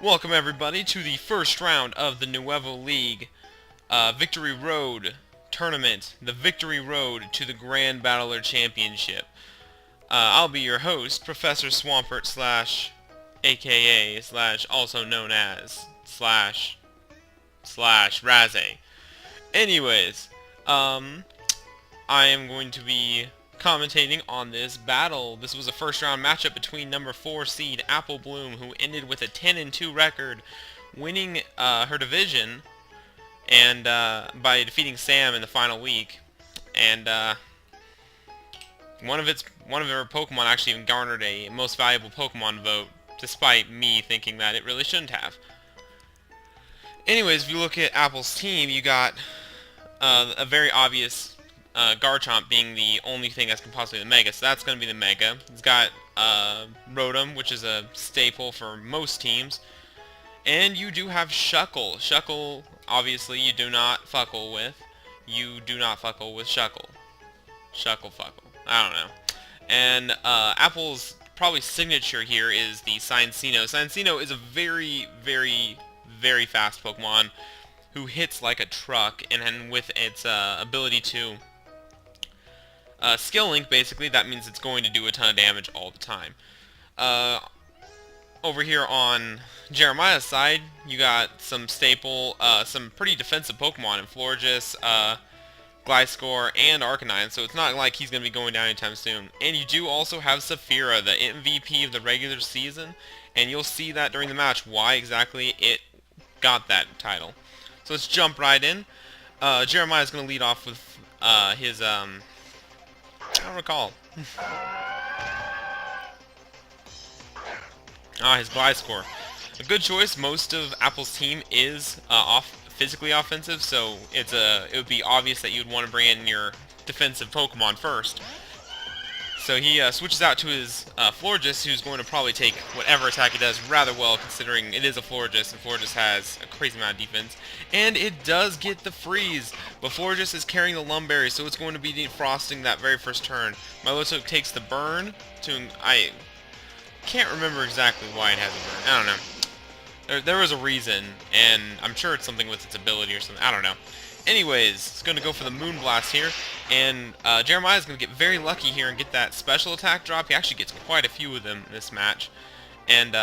Welcome everybody to the first round of the Nuevo League Victory Road Tournament, the Victory Road to the Grand Battler Championship. I'll be your host, Professor Swampert slash AKA slash also known as slash Raze. Anyways, I am going to be commentating on this battle. This was a first round matchup between number 4 seed Apple Bloom, who ended with a 10-2 record, winning her division and by defeating Sam in the final week. And one of her Pokemon actually even garnered a most valuable Pokemon vote, despite me thinking that it really shouldn't have. Anyways, if you look at Apple's team, you got a very obvious Garchomp being the only thing that's can possibly be the Mega, so that's going to be the Mega. It's got Rotom, which is a staple for most teams. And you do have Shuckle. Shuckle, obviously, you do not fuckle with. You do not fuckle with Shuckle. Shuckle fuckle. I don't know. And Apple's probably signature here is the Ciancino. Ciancino is a very, very, very fast Pokemon who hits like a truck, and with its ability to Skill Link, basically, that means it's going to do a ton of damage all the time. Over here on Jeremiah's side, you got some staple, some pretty defensive Pokemon in Florges, Gliscor, and Arcanine, so it's not like he's going to be going down anytime soon. And you do also have Saphira, the MVP of the regular season, and you'll see that during the match why exactly it got that title. So let's jump right in. Jeremiah's going to lead off with his, I don't recall. His Gliscor. A good choice. Most of Apple's team is physically offensive, so it would be obvious that you'd want to bring in your defensive Pokemon first. So he switches out to his Florges, who's going to probably take whatever attack he does rather well, considering it is a Florges, and Florges has a crazy amount of defense. And it does get the freeze, but Florges is carrying the Lumberry, so it's going to be defrosting that very first turn. Milotic takes the burn to... I can't remember exactly why it has a burn. I don't know. There was a reason, and I'm sure it's something with its ability or something. I don't know. Anyways, it's going to go for the Moonblast here, and Jeremiah's going to get very lucky here and get that special attack drop. He actually gets quite a few of them in this match. And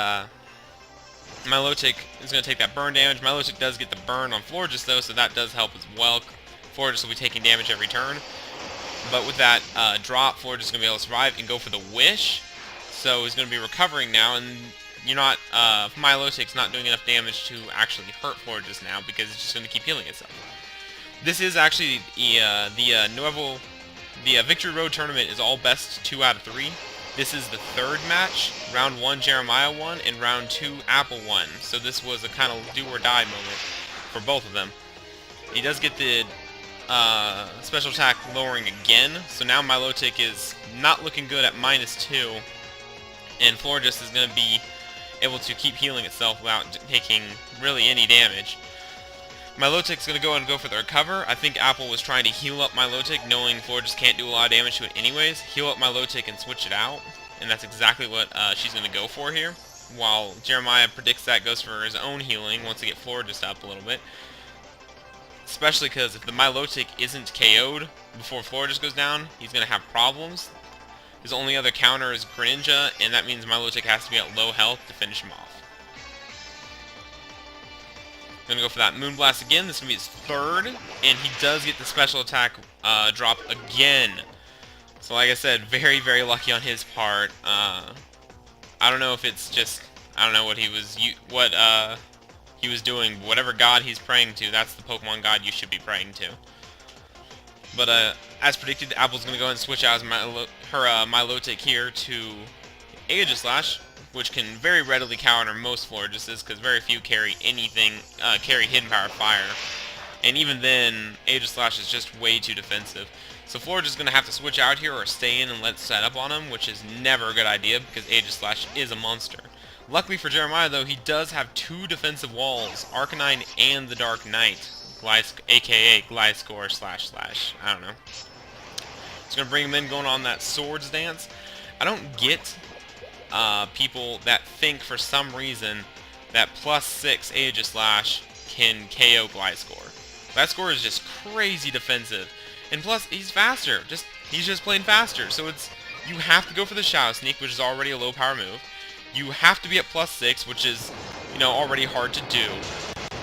Milotic is going to take that burn damage. Milotic does get the burn on Florges, though, so that does help as well. Florges will be taking damage every turn. But with that drop, Florges is going to be able to survive and go for the Wish. So he's going to be recovering now, and you're not, Milotic's not doing enough damage to actually hurt Florges now, because it's just going to keep healing itself. This is actually the Victory Road Tournament is all best 2 out of 3. This is the third match. Round 1 Jeremiah won, and round 2 Apple won. So this was a kind of do-or-die moment for both of them. He does get the special attack lowering again, so now Milotic is not looking good at -2, and Florges is going to be able to keep healing itself without taking really any damage. Milotic's going to go and go for the recover. I think Apple was trying to heal up Milotic, knowing Florges can't do a lot of damage to it anyways. Heal up Milotic and switch it out, and that's exactly what she's going to go for here. While Jeremiah predicts that goes for his own healing, wants to get Florges up a little bit. Especially because if the Milotic isn't KO'd before Florges goes down, he's going to have problems. His only other counter is Greninja, and that means Milotic has to be at low health to finish him off. Gonna go for that Moonblast again. This is gonna be his third, and he does get the special attack drop again. So like I said, very, very lucky on his part. I don't know if it's just, I don't know what he was doing. Whatever god he's praying to, that's the Pokemon god you should be praying to. But as predicted, Apple's gonna go ahead and switch out her Milotic here to Aegislash, which can very readily counter most Florgeses, because very few carry anything, carry Hidden Power Fire. And even then, Aegislash is just way too defensive. So Florges is going to have to switch out here or stay in and let set up on him, which is never a good idea, because Aegislash is a monster. Luckily for Jeremiah, though, he does have 2 defensive walls, Arcanine and the Dark Knight, aka Gliscor / I don't know. It's going to bring him in going on that Swords Dance. I don't get people that think for some reason that +6 Aegislash can KO Gliscor. Gliscor is just crazy defensive. And plus, he's faster. He's just playing faster. So you have to go for the Shadow Sneak, which is already a low power move. You have to be at +6, which is, already hard to do.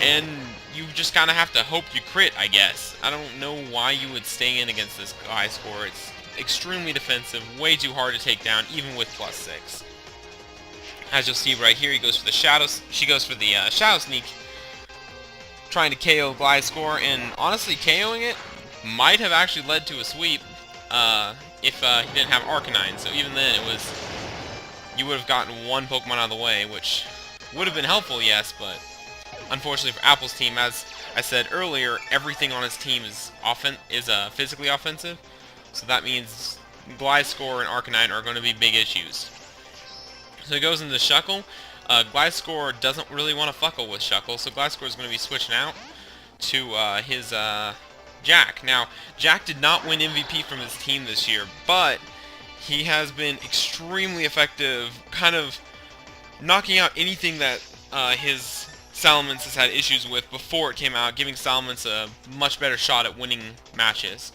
And you just kind of have to hope you crit, I guess. I don't know why you would stay in against this Gliscor. It's extremely defensive, way too hard to take down, even with +6. As you'll see right here, she goes for the Shadow Sneak, trying to KO Gliscor, and honestly, KOing it might have actually led to a sweep if he didn't have Arcanine. So even then, you would have gotten one Pokemon out of the way, which would have been helpful, yes, but unfortunately for Apple's team, as I said earlier, everything on his team is physically offensive. So that means Gliscor and Arcanine are going to be big issues. So he goes into Shuckle. Gliscor doesn't really want to fuckle with Shuckle, so Gliscor is going to be switching out to his Jack. Now, Jack did not win MVP from his team this year, but he has been extremely effective, kind of knocking out anything that his Salamence has had issues with before it came out, giving Salamence a much better shot at winning matches.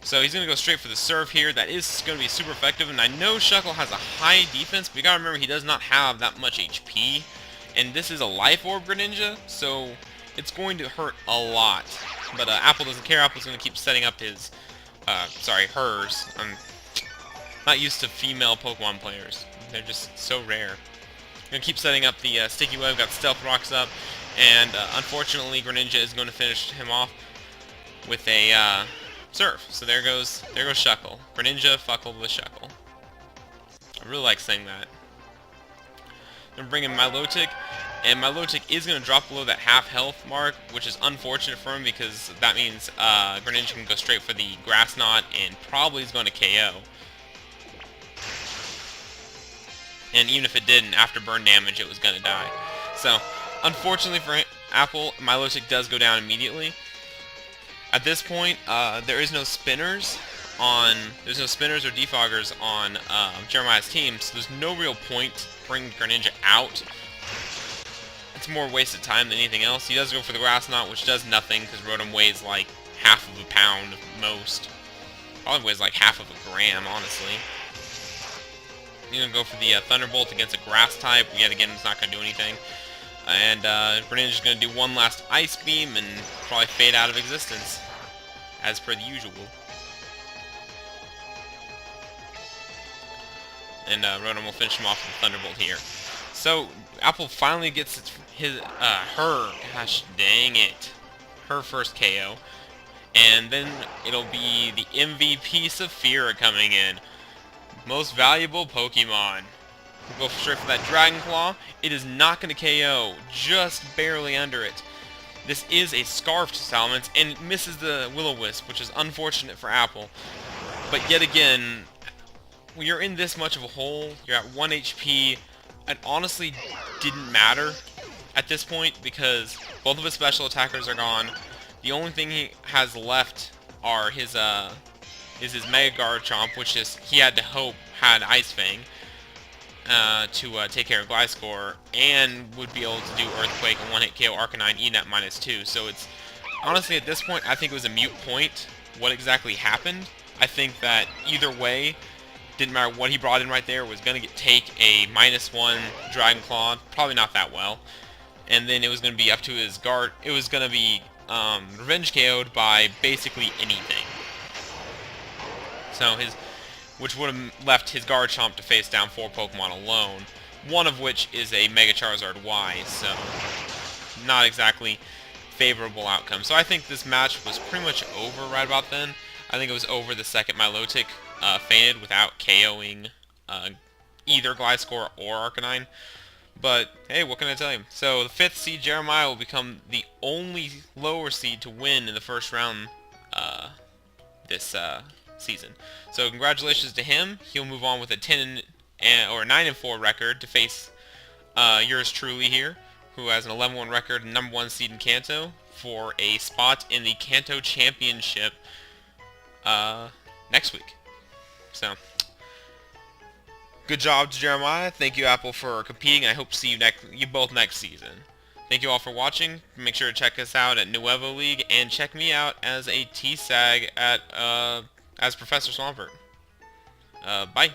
So he's going to go straight for the Surf here. That is going to be super effective, and I know Shuckle has a high defense, but you got to remember he does not have that much HP, and this is a Life Orb Greninja, so it's going to hurt a lot. But Apple doesn't care. Apple's going to keep setting up hers. I'm not used to female Pokemon players. They're just so rare. Going to keep setting up the Sticky Web, got Stealth Rocks up, and unfortunately Greninja is going to finish him off with a Surf. So there goes Shuckle. Greninja fuckled with Shuckle. I really like saying that. I'm going to bring in Milotic, and Milotic is going to drop below that half health mark, which is unfortunate for him because that means Greninja can go straight for the Grass Knot and probably is going to KO. And even if it didn't, after burn damage, it was going to die. So, unfortunately for Apple, Milotic does go down immediately. At this point, there's no spinners or defoggers on Jeremiah's team, so there's no real point bringing Greninja out. It's more wasted time than anything else. He does go for the Grass Knot, which does nothing because Rotom weighs like half of a pound at most. Probably weighs like half of a gram, honestly. You're going to go for the Thunderbolt against a Grass type. Yet again, it's not going to do anything. And Greninja's going to do one last Ice Beam and probably fade out of existence, as per the usual. And Rotom will finish him off with a Thunderbolt here. So, Apple finally gets her first KO. And then it'll be the MVP Saphira coming in. Most valuable Pokemon. We'll go straight for that Dragon Claw. It is not going to KO, just barely under it. This is a Scarfed Salamence, and it misses the Will-O-Wisp, which is unfortunate for Apple. But yet again, when you're in this much of a hole, you're at 1 HP, it honestly didn't matter at this point, because both of his special attackers are gone. The only thing he has left are his Mega Garchomp, which he had to hope had Ice Fang to take care of Gliscor, and would be able to do Earthquake and one-hit KO Arcanine even at -2. So it's honestly at this point, I think it was a moot point what exactly happened. I think that either way, didn't matter what he brought in right there, was going to take a -1 Dragon Claw, probably not that well, and then it was going to be up to his guard. It was going to be Revenge KO'd by basically anything. So which would have left his Garchomp to face down 4 Pokemon alone, one of which is a Mega Charizard Y, so not exactly favorable outcome. So I think this match was pretty much over right about then. I think it was over the second Milotic fainted without KOing either Gliscor or Arcanine. But, hey, what can I tell you? So, the 5th seed, Jeremiah, will become the only lower seed to win in the first round this season. So, congratulations to him. He'll move on with a 9-4 record to face yours truly here, who has an 11-1 record and #1 seed in Kanto for a spot in the Kanto Championship next week. So, Good job, Jeremiah. Thank you, Apple, for competing. I hope to see you both next season. Thank you all for watching. Make sure to check us out at Nuevo League and check me out as a TSAG at as Professor Swampert. Bye.